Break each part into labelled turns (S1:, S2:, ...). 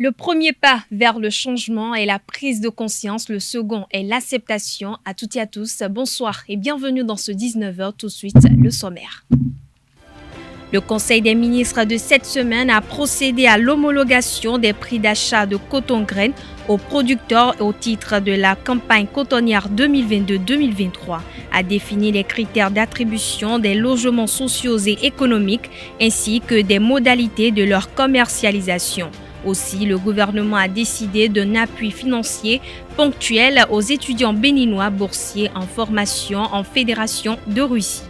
S1: Le premier pas vers le changement est la prise de conscience, le second est l'acceptation. À toutes et à tous, bonsoir et bienvenue dans ce 19h, tout de suite le sommaire. Le Conseil des ministres de cette semaine a procédé à l'homologation des prix d'achat de coton-graines aux producteurs au titre de la campagne cotonnière 2022-2023, a défini les critères d'attribution des logements sociaux et économiques ainsi que des modalités de leur commercialisation. Aussi, le gouvernement a décidé d'un appui financier ponctuel aux étudiants béninois boursiers en formation en Fédération de Russie.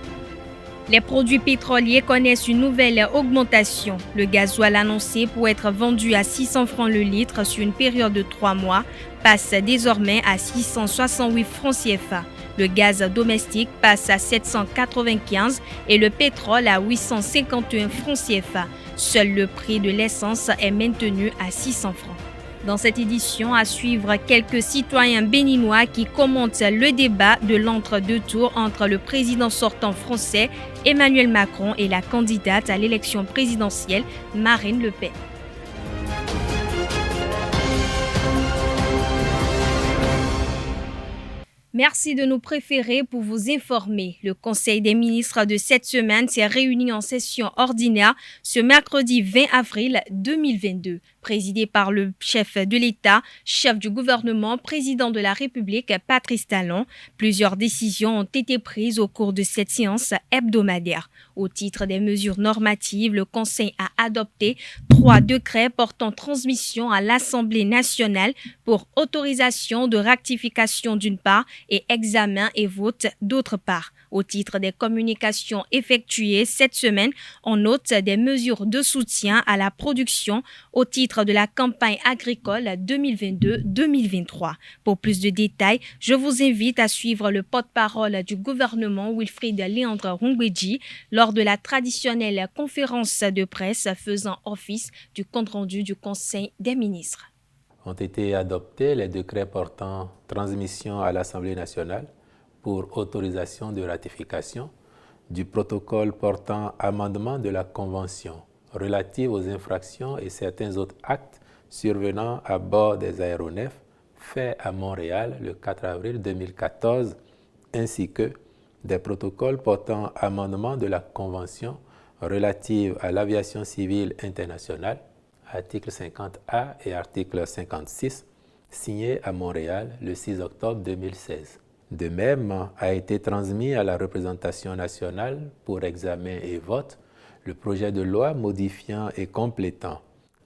S1: Les produits pétroliers connaissent une nouvelle augmentation. Le gasoil annoncé pour être vendu à 600 francs le litre sur une période de 3 mois passe désormais à 668 francs CFA. Le gaz domestique passe à 795 et le pétrole à 851 francs CFA. Seul le prix de l'essence est maintenu à 600 francs. Dans cette édition, à suivre quelques citoyens béninois qui commentent le débat de l'entre-deux tours entre le président sortant français Emmanuel Macron et la candidate à l'élection présidentielle Marine Le Pen. Merci de nous préférer pour vous informer. Le Conseil des ministres de cette semaine s'est réuni en session ordinaire ce mercredi 20 avril 2022. Présidé par le chef de l'État, chef du gouvernement, président de la République, Patrice Talon, plusieurs décisions ont été prises au cours de cette séance hebdomadaire. Au titre des mesures normatives, le Conseil a adopté 3 décrets portant transmission à l'Assemblée nationale pour autorisation de rectification d'une part et examen et vote d'autre part. Au titre des communications effectuées cette semaine, on note des mesures de soutien à la production au titre de la campagne agricole 2022-2023. Pour plus de détails, je vous invite à suivre le porte-parole du gouvernement Wilfried Léandre Rungweji lors de la traditionnelle conférence de presse faisant office du compte-rendu du Conseil des ministres.
S2: Ont été adoptés les décrets portant transmission à l'Assemblée nationale pour autorisation de ratification du protocole portant amendement de la Convention relative aux infractions et certains autres actes survenant à bord des aéronefs faits à Montréal le 4 avril 2014, ainsi que des protocoles portant amendement de la Convention relative à l'aviation civile internationale, article 50A et article 56, signés à Montréal le 6 octobre 2016. De même, a été transmis à la représentation nationale pour examen et vote le projet de loi modifiant et complétant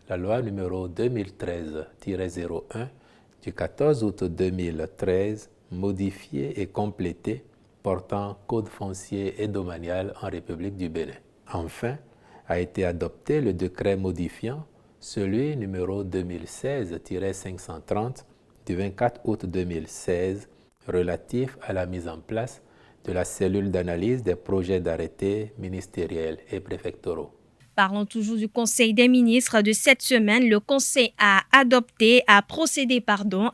S2: la loi numéro 2013-01 du 14 août 2013, modifiée et complétée portant code foncier et domanial en République du Bénin. Enfin, a été adopté le décret modifiant celui numéro 2016-530 du 24 août 2016 relatif à la mise en place de la cellule d'analyse des projets d'arrêtés ministériels et préfectoraux.
S1: Parlons toujours du Conseil des ministres de cette semaine. Le Conseil a procédé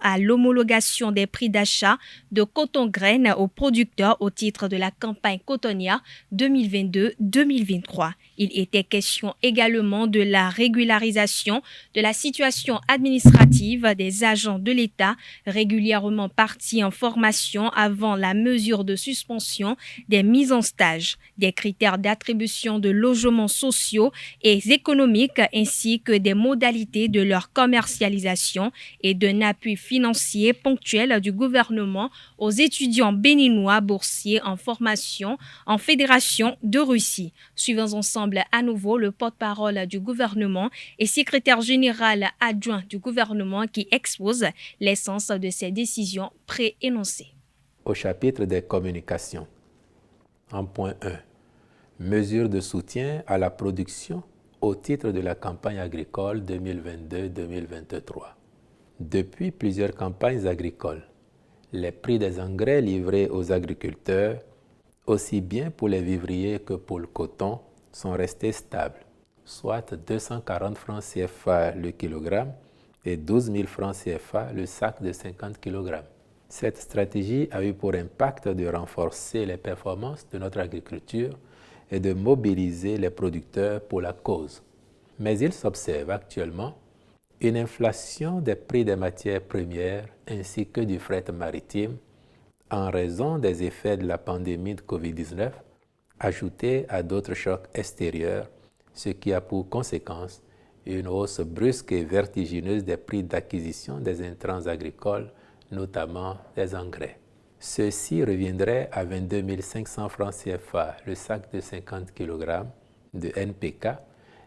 S1: à l'homologation des prix d'achat de coton-graines aux producteurs au titre de la campagne cotonnière 2022-2023. Il était question également de la régularisation de la situation administrative des agents de l'État régulièrement partis en formation avant la mesure de suspension des mises en stage, des critères d'attribution de logements sociaux et économiques ainsi que des modalités de leur commercialisation et d'un appui financier ponctuel du gouvernement aux étudiants béninois boursiers en formation en Fédération de Russie. Suivons ensemble à nouveau le porte-parole du gouvernement et secrétaire général adjoint du gouvernement qui expose l'essence de ces décisions préénoncées.
S2: Au chapitre des communications, en point 1, mesures de soutien à la production au titre de la campagne agricole 2022-2023. Depuis plusieurs campagnes agricoles, les prix des engrais livrés aux agriculteurs, aussi bien pour les vivriers que pour le coton, sont restés stables, soit 240 francs CFA le kilogramme et 12 000 francs CFA le sac de 50 kg. Cette stratégie a eu pour impact de renforcer les performances de notre agriculture et de mobiliser les producteurs pour la cause. Mais il s'observe actuellement une inflation des prix des matières premières ainsi que du fret maritime en raison des effets de la pandémie de COVID-19, ajoutée à d'autres chocs extérieurs, ce qui a pour conséquence une hausse brusque et vertigineuse des prix d'acquisition des intrants agricoles, notamment des engrais. Ceci reviendrait à 22 500 francs CFA le sac de 50 kg de NPK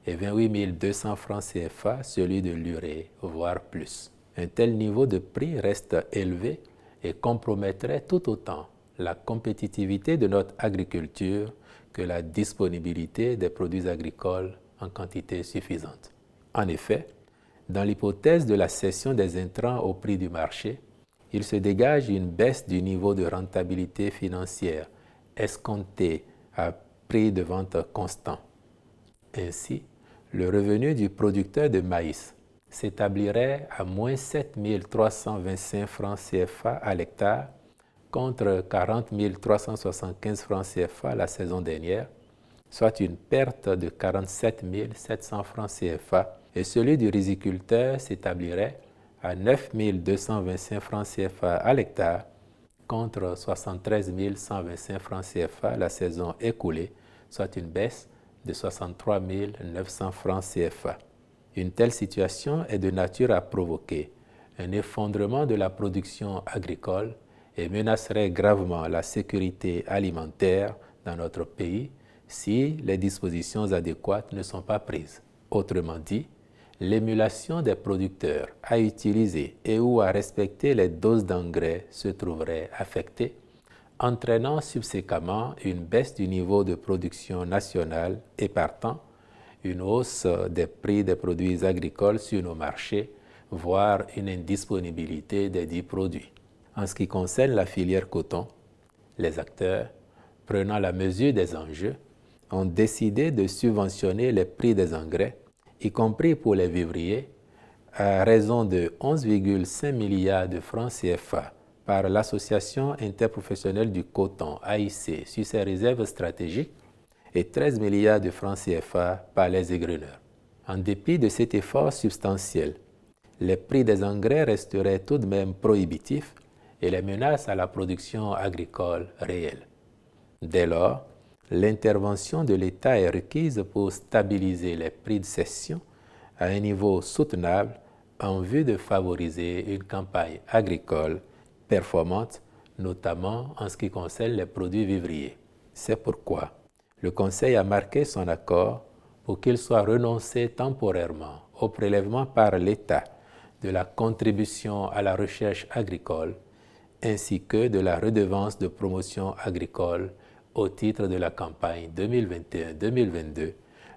S2: et 28 200 francs CFA celui de l'urée, voire plus. Un tel niveau de prix reste élevé et compromettrait tout autant la compétitivité de notre agriculture que la disponibilité des produits agricoles en quantité suffisante. En effet, dans l'hypothèse de la cession des intrants au prix du marché, il se dégage une baisse du niveau de rentabilité financière escompté à prix de vente constant. Ainsi, le revenu du producteur de maïs s'établirait à moins 7 325 francs CFA à l'hectare contre 40 375 francs CFA la saison dernière, soit une perte de 47 700 francs CFA, et celui du riziculteur s'établirait à 9 225 francs CFA à l'hectare contre 73 125 francs CFA la saison écoulée, soit une baisse de 63 900 francs CFA. Une telle situation est de nature à provoquer un effondrement de la production agricole et menacerait gravement la sécurité alimentaire dans notre pays si les dispositions adéquates ne sont pas prises. Autrement dit, l'émulation des producteurs à utiliser et ou à respecter les doses d'engrais se trouverait affectée, entraînant subséquemment une baisse du niveau de production nationale et partant une hausse des prix des produits agricoles sur nos marchés, voire une indisponibilité des dits produits. En ce qui concerne la filière coton, les acteurs, prenant la mesure des enjeux, ont décidé de subventionner les prix des engrais, y compris pour les vivriers, à raison de 11,5 milliards de francs CFA par l'Association interprofessionnelle du coton, AIC, sur ses réserves stratégiques, et 13 milliards de francs CFA par les égreneurs. En dépit de cet effort substantiel, les prix des engrais resteraient tout de même prohibitifs et les menaces à la production agricole réelles. Dès lors, l'intervention de l'État est requise pour stabiliser les prix de cession à un niveau soutenable en vue de favoriser une campagne agricole performante, notamment en ce qui concerne les produits vivriers. C'est pourquoi le Conseil a marqué son accord pour qu'il soit renoncé temporairement au prélèvement par l'État de la contribution à la recherche agricole ainsi que de la redevance de promotion agricole au titre de la campagne 2021-2022,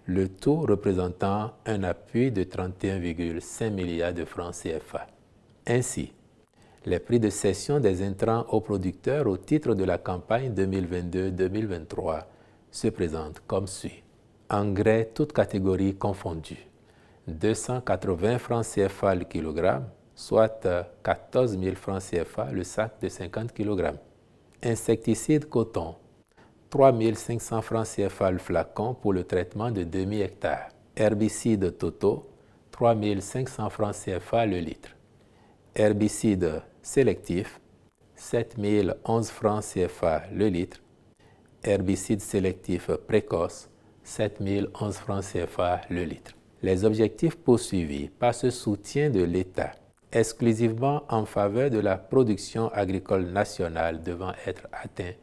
S2: le tout représentant un appui de 31,5 milliards de francs CFA. Ainsi, les prix de cession des intrants aux producteurs au titre de la campagne 2022-2023 se présentent comme suit. Engrais toutes catégories confondues, 280 francs CFA le kilogramme, soit 14 000 francs CFA le sac de 50 kg. Insecticide coton, 3 500 francs CFA le flacon pour le traitement de demi-hectare. Herbicide Toto, 3 500 francs CFA le litre. Herbicide sélectif, 7 011 francs CFA le litre. Herbicide sélectif précoce, 7 011 francs CFA le litre. Les objectifs poursuivis par ce soutien de l'État, exclusivement en faveur de la production agricole nationale devant être atteints,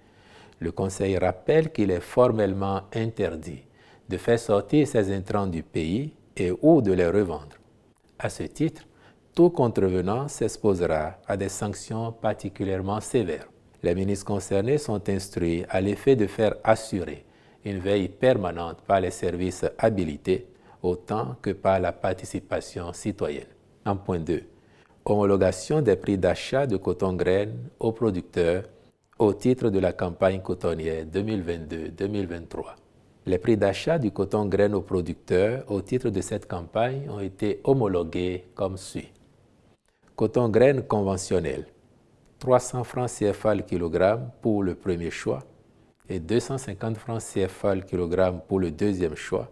S2: le Conseil rappelle qu'il est formellement interdit de faire sortir ces intrants du pays et ou de les revendre. À ce titre, tout contrevenant s'exposera à des sanctions particulièrement sévères. Les ministres concernés sont instruits à l'effet de faire assurer une veille permanente par les services habilités autant que par la participation citoyenne. En point 2, homologation des prix d'achat de coton-graines aux producteurs au titre de la campagne cotonnière 2022-2023. Les prix d'achat du coton-graines aux producteurs au titre de cette campagne ont été homologués comme suit. Coton-graines conventionnel, 300 francs CFA le kilogramme pour le premier choix et 250 francs CFA le kilogramme pour le deuxième choix,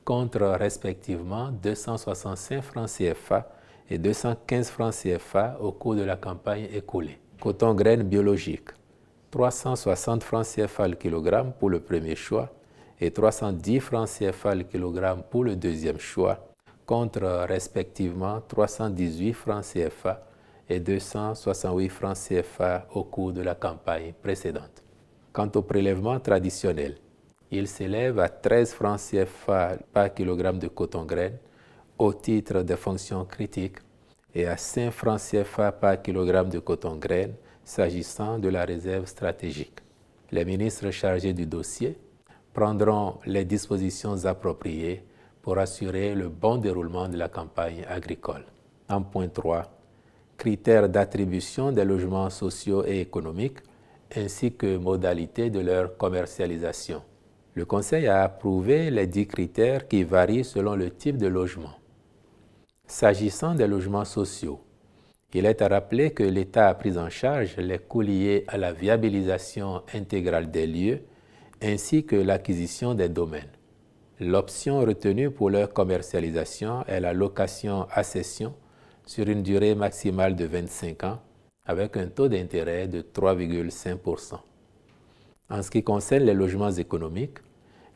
S2: contre respectivement 265 francs CFA et 215 francs CFA au cours de la campagne écoulée. Coton graines biologique, 360 francs CFA le kilogramme pour le premier choix et 310 francs CFA le kilogramme pour le deuxième choix, contre respectivement 318 francs CFA et 268 francs CFA au cours de la campagne précédente. Quant au prélèvement traditionnel, il s'élève à 13 francs CFA par kilogramme de coton-graine au titre des fonctions critiques et à 5 francs CFA par kilogramme de coton-graine s'agissant de la réserve stratégique. Les ministres chargés du dossier prendront les dispositions appropriées pour assurer le bon déroulement de la campagne agricole. En point 3, critères d'attribution des logements sociaux et économiques ainsi que modalités de leur commercialisation. Le Conseil a approuvé les 10 critères qui varient selon le type de logement. S'agissant des logements sociaux, il est à rappeler que l'État a pris en charge les coûts liés à la viabilisation intégrale des lieux ainsi que l'acquisition des domaines. L'option retenue pour leur commercialisation est la location à cession sur une durée maximale de 25 ans avec un taux d'intérêt de 3,5%. En ce qui concerne les logements économiques,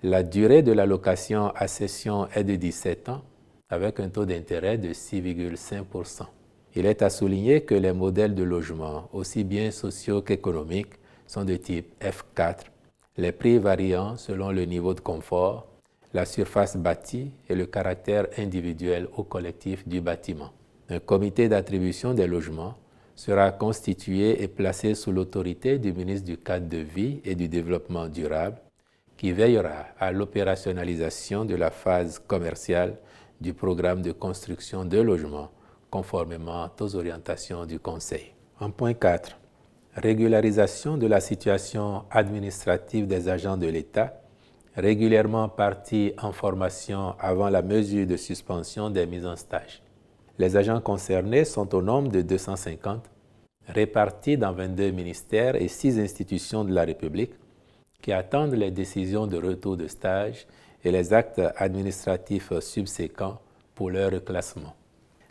S2: la durée de la location à cession est de 17 ans avec un taux d'intérêt de 6,5%. Il est à souligner que les modèles de logement, aussi bien sociaux qu'économiques, sont de type F4, les prix variant selon le niveau de confort, la surface bâtie et le caractère individuel ou collectif du bâtiment. Un comité d'attribution des logements sera constitué et placé sous l'autorité du ministre du Cadre de vie et du Développement durable, qui veillera à l'opérationnalisation de la phase commerciale du programme de construction de logements, conformément aux orientations du Conseil. En point 4, régularisation de la situation administrative des agents de l'État, régulièrement partis en formation avant la mesure de suspension des mises en stage. Les agents concernés sont au nombre de 250, répartis dans 22 ministères et 6 institutions de la République qui attendent les décisions de retour de stage et les actes administratifs subséquents pour leur reclassement.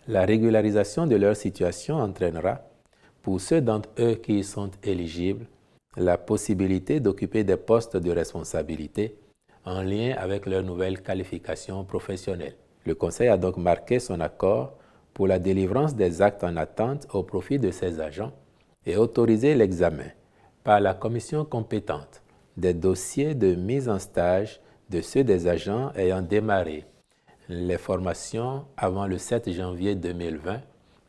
S2: La régularisation de leur situation entraînera, pour ceux d'entre eux qui y sont éligibles, la possibilité d'occuper des postes de responsabilité en lien avec leur nouvelle qualification professionnelle. Le Conseil a donc marqué son accord pour la délivrance des actes en attente au profit de ces agents et autorisé l'examen par la commission compétente des dossiers de mise en stage de ceux des agents ayant démarré les formations avant le 7 janvier 2020,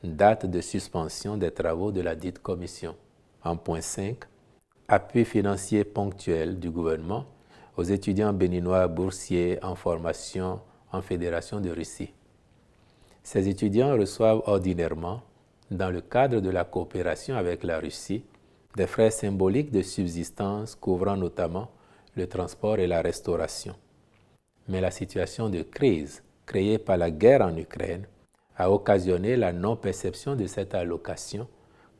S2: date de suspension des travaux de la dite commission. En point 5, appui financier ponctuel du gouvernement aux étudiants béninois boursiers en formation en Fédération de Russie. Ces étudiants reçoivent ordinairement, dans le cadre de la coopération avec la Russie, des frais symboliques de subsistance couvrant notamment le transport et la restauration. Mais la situation de crise créée par la guerre en Ukraine a occasionné la non-perception de cette allocation,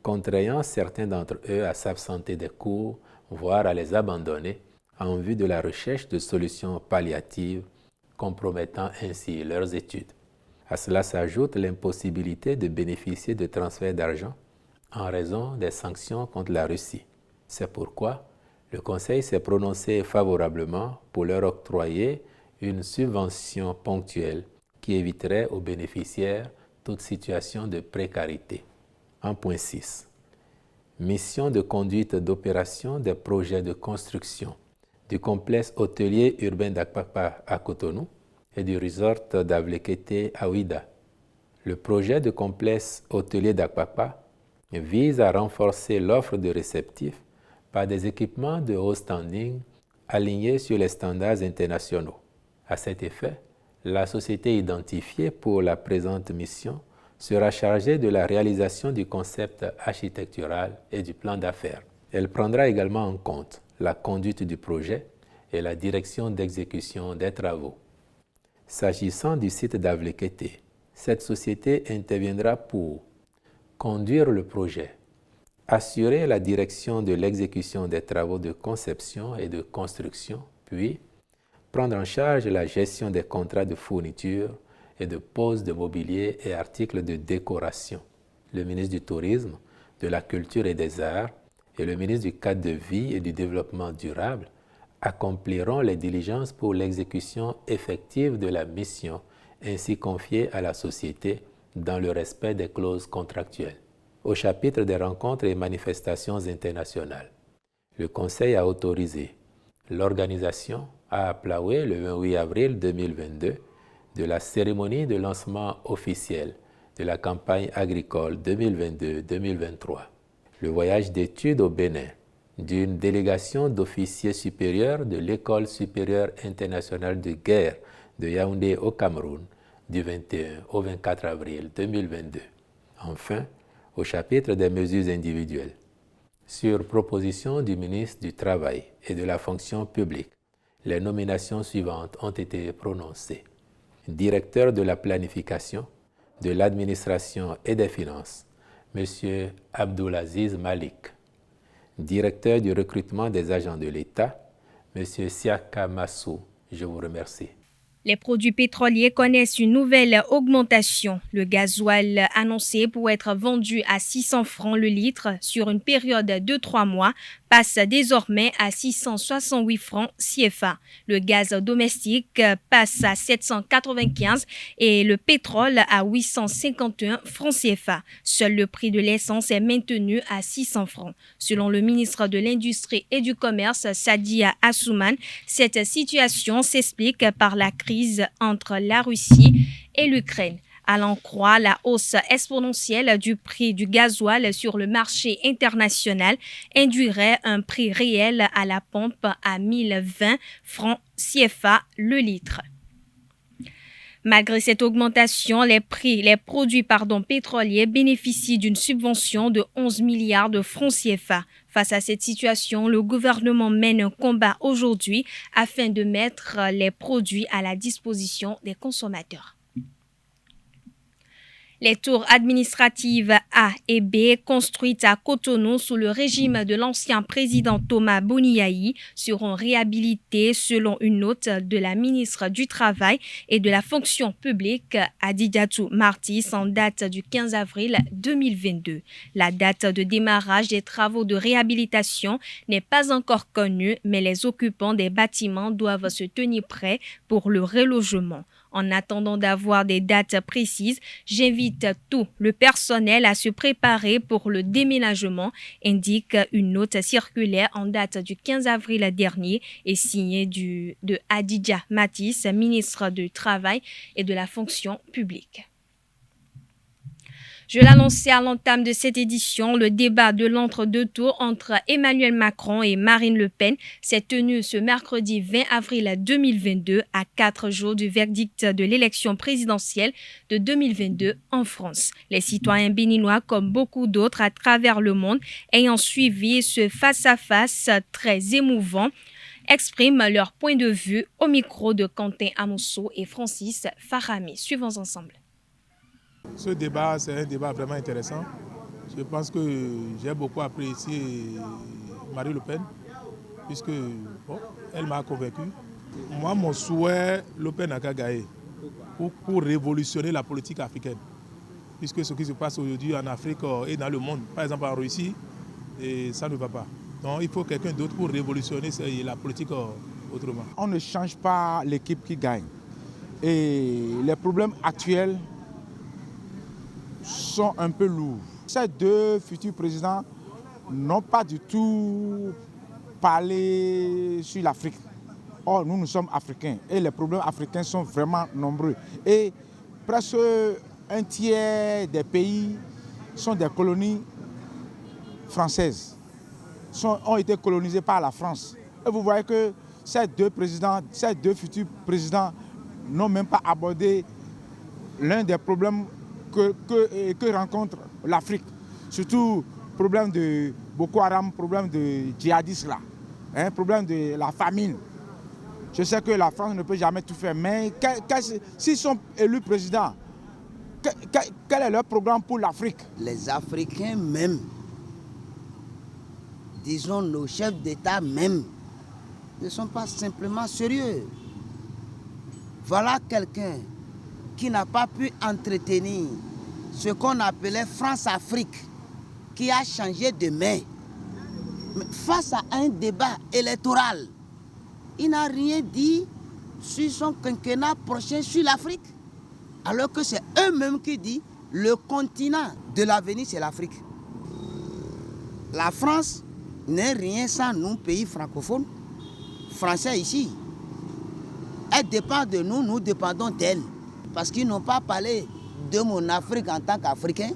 S2: contraignant certains d'entre eux à s'absenter des cours, voire à les abandonner en vue de la recherche de solutions palliatives, compromettant ainsi leurs études. À cela s'ajoute l'impossibilité de bénéficier de transferts d'argent en raison des sanctions contre la Russie. C'est pourquoi le Conseil s'est prononcé favorablement pour leur octroyer une subvention ponctuelle qui éviterait aux bénéficiaires toute situation de précarité. En point 6. Mission de conduite d'opération des projets de construction du complexe hôtelier urbain d'Akpakpa à Cotonou et du resort d'Avlekete à Ouida. Le projet de complexe hôtelier d'Akpakpa vise à renforcer l'offre de réceptifs par des équipements de haut standing alignés sur les standards internationaux. À cet effet, la société identifiée pour la présente mission sera chargée de la réalisation du concept architectural et du plan d'affaires. Elle prendra également en compte la conduite du projet et la direction d'exécution des travaux. S'agissant du site d'Avlekete, cette société interviendra pour conduire le projet, assurer la direction de l'exécution des travaux de conception et de construction, puis prendre en charge la gestion des contrats de fourniture et de pose de mobilier et articles de décoration. Le ministre du Tourisme, de la Culture et des Arts et le ministre du Cadre de vie et du Développement durable accompliront les diligences pour l'exécution effective de la mission ainsi confiée à la société dans le respect des clauses contractuelles. Au chapitre des rencontres et manifestations internationales, le Conseil a autorisé l'organisation à Aplaoué le 28 avril 2022 de la cérémonie de lancement officiel de la campagne agricole 2022-2023. Le voyage d'études au Bénin d'une délégation d'officiers supérieurs de l'École supérieure internationale de guerre de Yaoundé au Cameroun du 21 au 24 avril 2022. Enfin, au chapitre des mesures individuelles, sur proposition du ministre du Travail et de la Fonction publique, les nominations suivantes ont été prononcées. Directeur de la planification, de l'administration et des finances, M. Abdoulaziz Malik. Directeur du recrutement des agents de l'État, M. Siaka Massou. Je vous remercie.
S1: Les produits pétroliers connaissent une nouvelle augmentation. Le gasoil annoncé pour être vendu à 600 francs le litre sur une période de 3 mois passe désormais à 668 francs CFA. Le gaz domestique passe à 795 et le pétrole à 851 francs CFA. Seul le prix de l'essence est maintenu à 600 francs. Selon le ministre de l'Industrie et du Commerce, Sadia Assouman, cette situation s'explique par la crise entre la Russie et l'Ukraine. À l'en croire, la hausse exponentielle du prix du gasoil sur le marché international induirait un prix réel à la pompe à 1020 francs CFA le litre. Malgré cette augmentation, les produits pétroliers bénéficient d'une subvention de 11 milliards de francs CFA. Face à cette situation, le gouvernement mène un combat aujourd'hui afin de mettre les produits à la disposition des consommateurs. Les tours administratives A et B, construites à Cotonou sous le régime de l'ancien président Thomas Boniaï, seront réhabilitées selon une note de la ministre du Travail et de la Fonction publique, Adidiatou Martis, en date du 15 avril 2022. La date de démarrage des travaux de réhabilitation n'est pas encore connue, mais les occupants des bâtiments doivent se tenir prêts pour le relogement. En attendant d'avoir des dates précises, j'invite tout le personnel à se préparer pour le déménagement, indique une note circulaire en date du 15 avril dernier et signée de Adidja Matisse, ministre du Travail et de la Fonction publique. Je l'annonçais à l'entame de cette édition, le débat de l'entre-deux tours entre Emmanuel Macron et Marine Le Pen s'est tenu ce mercredi 20 avril 2022 à 4 jours du verdict de l'élection présidentielle de 2022 en France. Les citoyens béninois, comme beaucoup d'autres à travers le monde, ayant suivi ce face-à-face très émouvant, expriment leur point de vue au micro de Quentin Amousso et Francis Farami. Suivons ensemble.
S3: Ce débat, c'est un débat vraiment intéressant. Je pense que j'ai beaucoup apprécié Marine Le Pen, puisque elle m'a convaincu. Moi, mon souhait, Le Pen n'a qu'à gagner pour révolutionner la politique africaine. Puisque ce qui se passe aujourd'hui en Afrique et dans le monde, par exemple en Russie, et ça ne va pas. Donc il faut quelqu'un d'autre pour révolutionner la politique autrement.
S4: On ne change pas l'équipe qui gagne. Et les problèmes actuels sont un peu lourds. Ces deux futurs présidents n'ont pas du tout parlé sur l'Afrique. Or, nous sommes africains et les problèmes africains sont vraiment nombreux. Et presque un tiers des pays sont des colonies françaises, ont été colonisés par la France. Et vous voyez que ces deux futurs présidents n'ont même pas abordé l'un des problèmes que rencontre l'Afrique. Surtout le problème de Boko Haram, problème de djihadistes là, problème de la famine. Je sais que la France ne peut jamais tout faire, mais s'ils sont élus présidents, quel est leur programme pour l'Afrique?
S5: Les Africains même, disons nos chefs d'État même, ne sont pas simplement sérieux. Voilà quelqu'un qui n'a pas pu entretenir ce qu'on appelait France-Afrique, qui a changé de main. Mais face à un débat électoral, il n'a rien dit sur son quinquennat prochain sur l'Afrique. Alors que c'est eux-mêmes qui disent le continent de l'avenir, c'est l'Afrique. La France n'est rien sans nous, pays francophones, français ici. Elle dépend de nous, nous dépendons d'elle. Parce qu'ils n'ont pas parlé de mon Afrique en tant qu'Africain.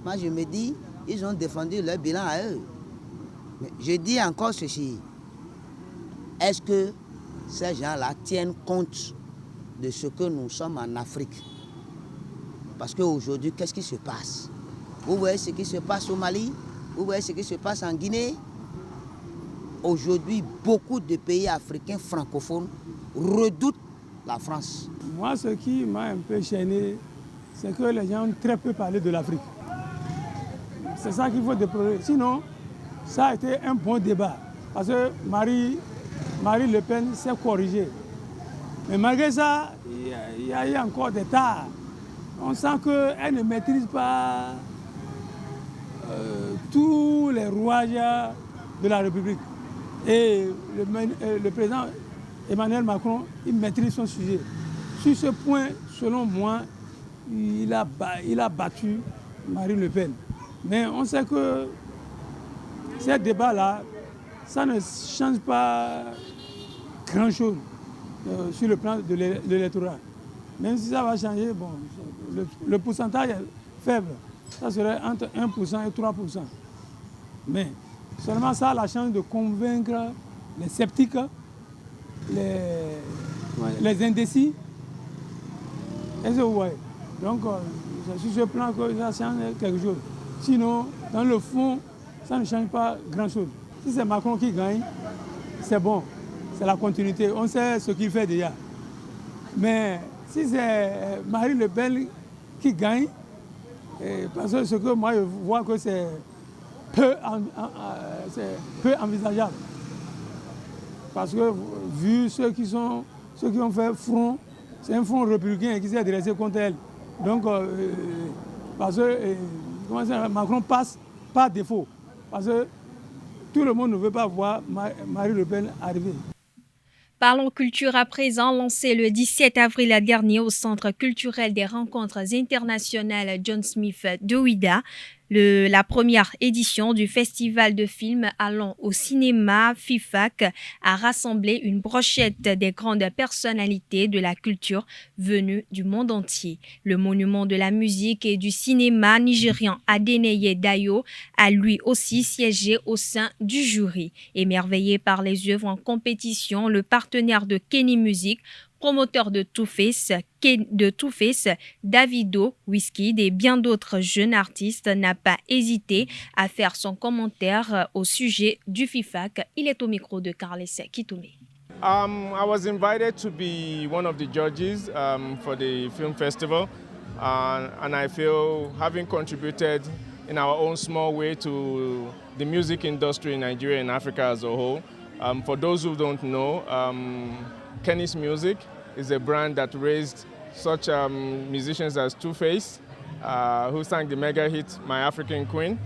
S5: Moi, je me dis, ils ont défendu leur bilan à eux. Mais je dis encore ceci. Est-ce que ces gens-là tiennent compte de ce que nous sommes en Afrique? Parce qu'aujourd'hui, qu'est-ce qui se passe? Vous voyez ce qui se passe au Mali? Vous voyez ce qui se passe en Guinée? Aujourd'hui, beaucoup de pays africains francophones redoutent la France.
S6: Moi, ce qui m'a un peu gêné, c'est que les gens ont très peu parlé de l'Afrique. C'est ça qu'il faut déplorer. Sinon, ça a été un bon débat. Parce que Marie Le Pen s'est corrigée. Mais malgré ça, il y a eu encore des tares. On sent qu'elle ne maîtrise pas tous les rouages de la République. Et le président Emmanuel Macron, il maîtrise son sujet. Sur ce point, selon moi, il a battu Marine Le Pen. Mais on sait que ces débats-là, ça ne change pas grand-chose sur le plan de l'électorat. Même si ça va changer, bon, le pourcentage est faible. Ça serait entre 1% et 3%. Mais seulement ça a la chance de convaincre les sceptiques, les indécis. Est-ce que vous voyez? Donc, c'est sur ce plan que ça change quelque chose. Sinon, dans le fond, ça ne change pas grand-chose. Si c'est Macron qui gagne, c'est bon. C'est la continuité. On sait ce qu'il fait déjà. Mais si c'est Marine Le Pen qui gagne, parce que ce que moi je vois que c'est peu envisageable. Parce que vu ceux qui ont fait front, c'est un front républicain qui s'est dressé contre elle. Donc, parce que Macron passe par défaut. Parce que tout le monde ne veut pas voir Marine Le Pen arriver.
S1: Parlons culture à présent, lancé le 17 avril dernier au Centre culturel des rencontres internationales John Smith de Ouidah. La première édition du festival de films Allons au cinéma FIFAC a rassemblé une brochette des grandes personnalités de la culture venues du monde entier. Le monument de la musique et du cinéma nigérian Adeneye Dayo a lui aussi siégé au sein du jury. Émerveillé par les œuvres en compétition, le partenaire de Kenny Music, promoteur de Two-Face, Davido, Wizkid et bien d'autres jeunes artistes, n'a pas hésité à faire son commentaire au sujet du FIFAC. Il est au micro de Carles Kitoumé.
S7: I was invited to be one of the judges for the film festival, and I feel having contributed in our own small way to the music industry in Nigeria and Africa as a whole. For those who don't know, Kenny's Music is a brand that raised such musicians as Two-Face, who sang the mega hit My African Queen,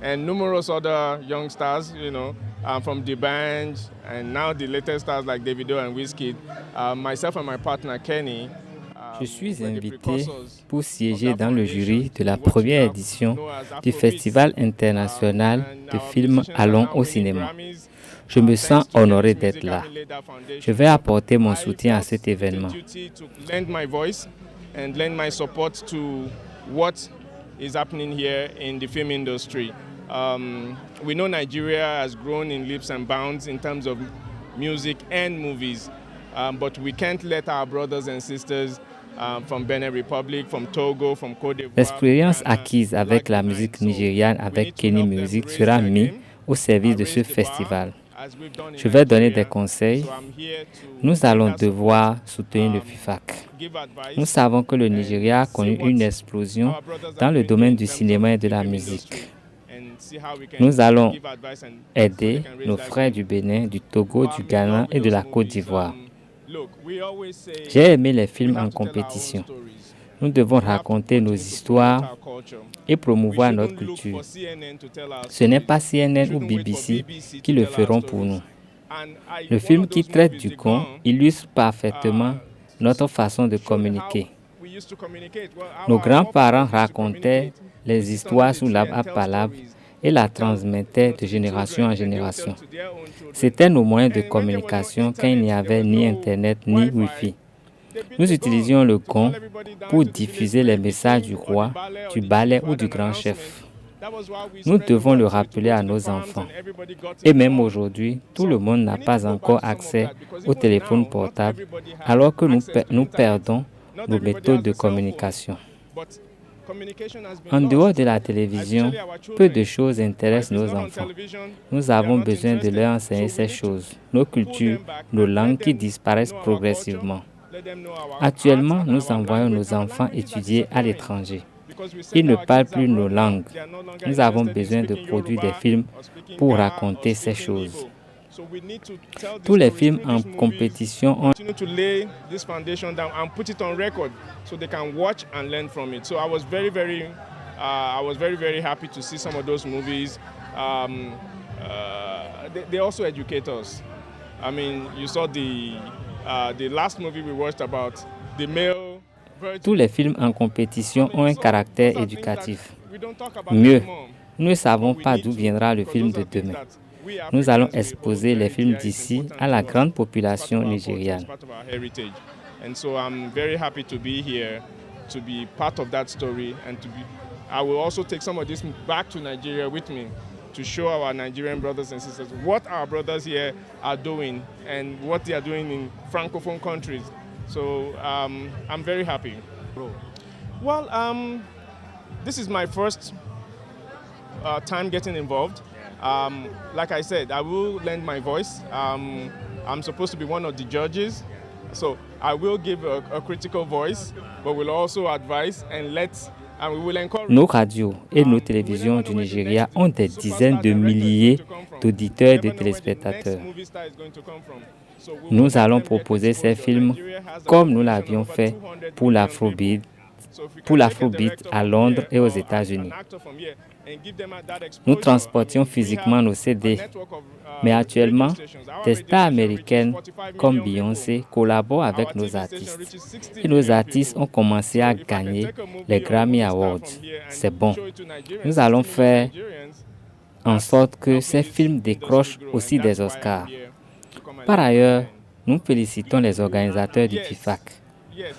S7: and numerous other young stars, from the band, and now the latest stars like Davido and Wizkid. Myself and my partner Kenny.
S8: Je suis invité pour siéger dans le jury de la première édition du Festival international de films Allons au cinéma. Je me sens honoré d'être là. Je vais apporter mon soutien à cet événement.
S7: We know Nigeria has grown in leaps and bounds in terms of music and movies, but we can't let our brothers and sisters from Benin Republic, from Togo, from Côte d'Ivoire.
S8: L'expérience acquise avec la musique nigériane avec Kenny Music sera mise au service de ce festival. Je vais donner des conseils. Nous allons devoir soutenir le FIFAC. Nous savons que le Nigeria a connu une explosion dans le domaine du cinéma et de la musique. Nous allons aider nos frères du Bénin, du Togo, du Ghana et de la Côte d'Ivoire. J'ai aimé les films en compétition. Nous devons raconter nos histoires et promouvoir notre culture. Ce n'est pas CNN ou BBC qui le feront pour nous. Le film qui traite du gong illustre parfaitement notre façon de communiquer. Nos grands-parents racontaient les histoires sous la palabre et la transmettaient de génération en génération. C'étaient nos moyens de communication quand il n'y avait ni Internet ni Wi-Fi. Nous utilisions le gong pour diffuser les messages du roi, du balai ou du grand chef. Nous devons le rappeler à nos enfants. Et même aujourd'hui, tout le monde n'a pas encore accès au téléphone portable, alors que nous perdons nos méthodes de communication. En dehors de la télévision, peu de choses intéressent nos enfants. Nous avons besoin de leur enseigner ces choses, nos cultures, nos langues qui disparaissent progressivement. Actuellement, nous envoyons nos enfants étudier à l'étranger. Ils ne parlent plus nos langues. Nous avons besoin de produire des films pour raconter ces choses. Tous les films en compétition ont
S7: they also educate us. I mean, you saw the last movie we watched about the male.
S8: Tous les films en compétition ont un caractère éducatif. Mieux, nous ne savons pas d'où viendra le film de demain. Nous allons exposer les films d'ici à la grande population nigériane.
S7: And so I'm very happy to be here, to be part of that story, and I will also take some of this back to Nigeria with me to show our Nigerian brothers and sisters what our brothers here are doing and what they are doing in Francophone countries. So I'm very happy. Well, this is my first time getting involved. Like I said, I will lend my voice. I'm supposed to be one of the judges, so I will give a critical voice, but will also advise and we will encourage.
S8: Nos radios et nos télévisions du Nigeria ont des dizaines de milliers d'auditeurs et de téléspectateurs. Nous allons proposer ces films comme nous l'avions fait pour l'Afrobeat à Londres et aux États-Unis. Nous transportions physiquement nos CD, mais actuellement, des stars américaines comme Beyoncé collaborent avec nos artistes. Et nos artistes ont commencé à gagner les Grammy Awards. C'est bon. Nous allons faire en sorte que ces films décrochent aussi des Oscars. Par ailleurs, nous félicitons les organisateurs du FIFAC.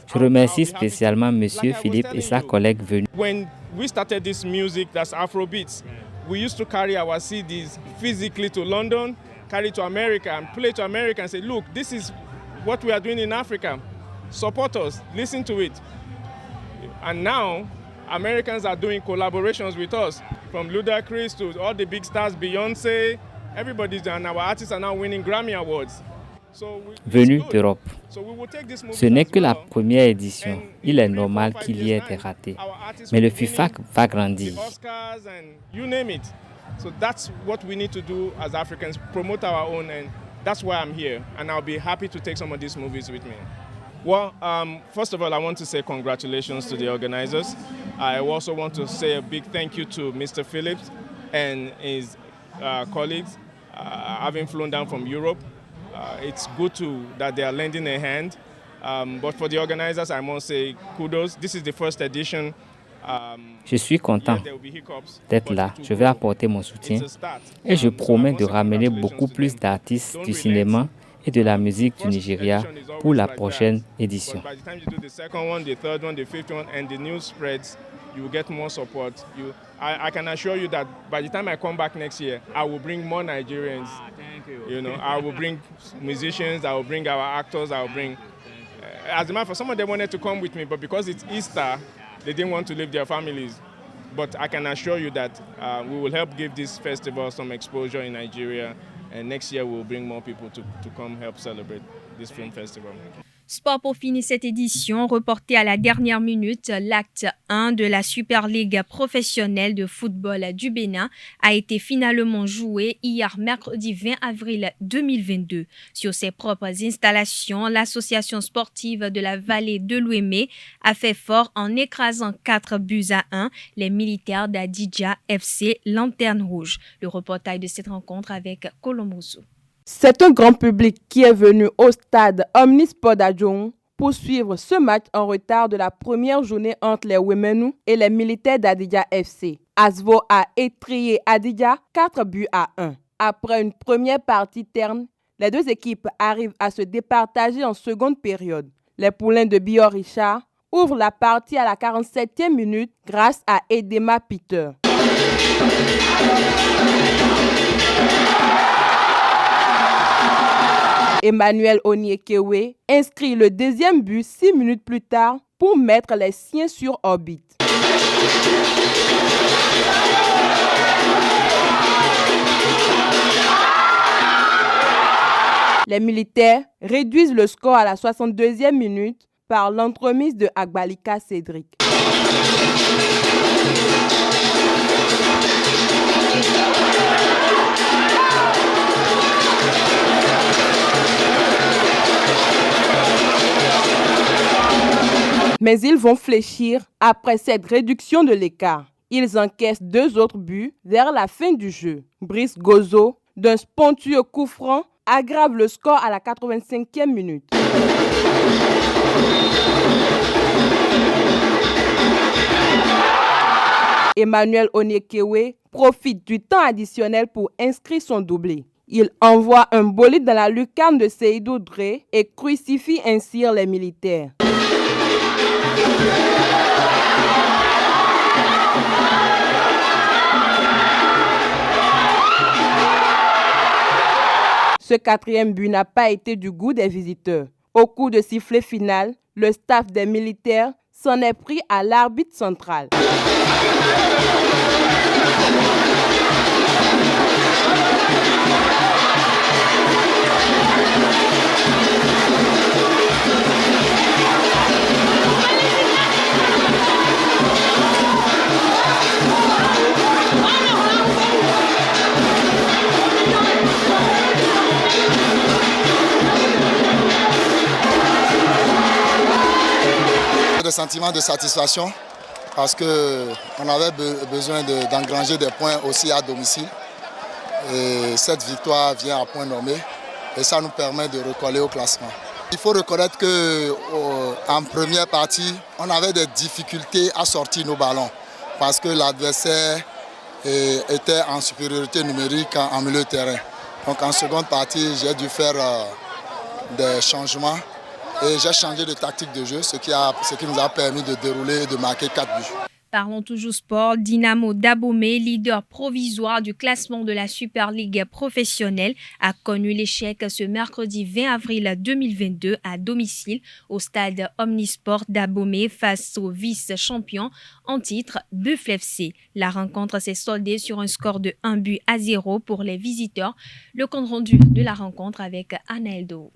S8: Je remercie spécialement M. Philippe et sa collègue venue.
S7: When we started this music, that's Afrobeats, we used to carry our CDs physically to London, carry to America and play to America and say, look, this is what we are doing in Africa. Support us, listen to it. And now, Americans are doing collaborations with us, from Ludacris to all the big stars, Beyoncé, everybody's done. Our artists are now winning Grammy Awards.
S8: Venus d'Europe. Ce n'est que la première édition. Il est normal qu'il y ait des ratés. Mais le FIFAC va grandir.
S7: So that's what we need to do as Africans, promote our own, and that's why I'm here. And I'll be happy to take some of these movies with me. Well, first of all, I want to say congratulations to the organizers. I also want to say a big thank you to Mr. Phillips and his colleagues, having flown down from Europe. It's good that they are lending a hand. But for the organizers, I must say kudos. This is the first edition.
S8: Je suis content d'être là. Je vais apporter mon soutien et je promets de ramener beaucoup plus d'artistes du cinéma et de la musique du Nigeria pour la prochaine édition.
S7: You will get more support. I can assure you that by the time I come back next year, I will bring more Nigerians.
S9: Thank you.
S7: You know, I will bring musicians, I will bring our actors, I will bring... as a matter of fact, some of them wanted to come with me, but because it's Easter, they didn't want to leave their families. But I can assure you that we will help give this festival some exposure in Nigeria, and next year we will bring more people to come help celebrate this film festival.
S1: Sport pour finir cette édition, reporté à la dernière minute, l'acte 1 de la Super League professionnelle de football du Bénin a été finalement joué hier mercredi 20 avril 2022. Sur ses propres installations, l'association sportive de la vallée de l'Ouémé a fait fort en écrasant 4-1 les militaires d'Adidja FC Lanterne Rouge. Le reportage de cette rencontre avec Colomboso.
S9: C'est un grand public qui est venu au stade Omnisport d'Adjoun pour suivre ce match en retard de la première journée entre les Ouémenou et les militaires d'Adidja FC. Asvo a étrié Adidja 4-1. Après une première partie terne, les deux équipes arrivent à se départager en seconde période. Les poulains de Bior Richard ouvrent la partie à la 47e minute grâce à Edema Peter. Emmanuel Oniekewe inscrit le deuxième but 6 minutes plus tard pour mettre les siens sur orbite. Les militaires réduisent le score à la 62e minute par l'entremise de Agbalika Cédric. Mais ils vont fléchir après cette réduction de l'écart. Ils encaissent 2 autres buts vers la fin du jeu. Brice Gozo, d'un sponsor coup franc, aggrave le score à la 85e minute. Emmanuel Oniekewe profite du temps additionnel pour inscrire son doublé. Il envoie un bolide dans la lucarne de Seydou Dré et crucifie ainsi les militaires. Ce 4e but n'a pas été du goût des visiteurs. Au coup de sifflet final, le staff des militaires s'en est pris à l'arbitre central.
S10: Des sentiments de satisfaction parce qu'on avait besoin d'engranger des points aussi à domicile. Et cette victoire vient à point nommé et ça nous permet de recoller au classement. Il faut reconnaître qu'en première partie, on avait des difficultés à sortir nos ballons parce que l'adversaire était en supériorité numérique en milieu de terrain. Donc en seconde partie, j'ai dû faire des changements. Et j'ai changé de tactique de jeu, ce qui nous a permis de dérouler et de marquer 4 buts.
S1: Parlons toujours sport. Dynamo d'Abomey, leader provisoire du classement de la Super League professionnelle, a connu l'échec ce mercredi 20 avril 2022 à domicile au stade Omnisport d'Abomey face au vice-champion en titre Buffle FC. La rencontre s'est soldée sur un score de 1-0 pour les visiteurs. Le compte rendu de la rencontre avec Anaël Do.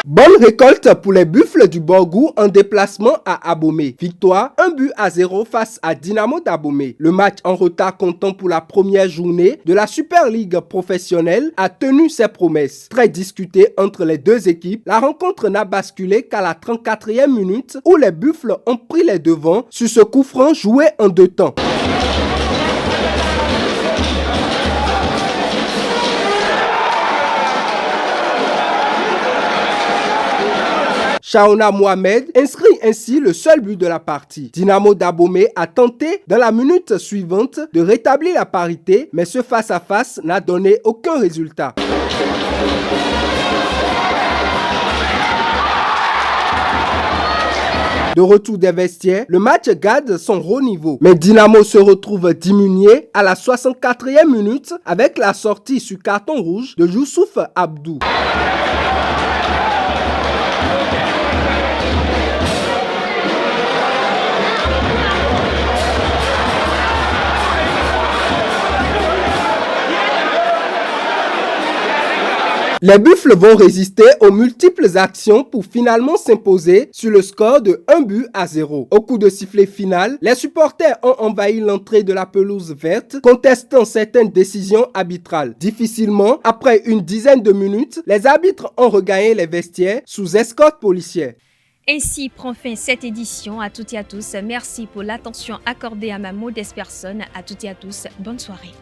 S11: Bonne récolte pour les Buffles du Borgou en déplacement à Abomey. Victoire 1-0 face à Dynamo d'Abomey. Le match en retard comptant pour la première journée de la Super League professionnelle a tenu ses promesses. Très discutée entre les deux équipes, la rencontre n'a basculé qu'à la 34e minute où les Buffles ont pris les devants sur ce coup franc joué en 2 temps. Shaona Mohamed inscrit ainsi le seul but de la partie. Dynamo d'Abomey a tenté dans la minute suivante de rétablir la parité, mais ce face-à-face n'a donné aucun résultat. De retour des vestiaires, le match garde son haut niveau. Mais Dynamo se retrouve diminué à la 64e minute avec la sortie sur carton rouge de Youssouf Abdou. Les Buffles vont résister aux multiples actions pour finalement s'imposer sur le score de 1-0. Au coup de sifflet final, les supporters ont envahi l'entrée de la pelouse verte, contestant certaines décisions arbitrales. Difficilement, après une dizaine de minutes, les arbitres ont regagné les vestiaires sous escorte policière.
S1: Ainsi prend fin cette édition. À toutes et à tous, merci pour l'attention accordée à ma modeste personne. À toutes et à tous, bonne soirée.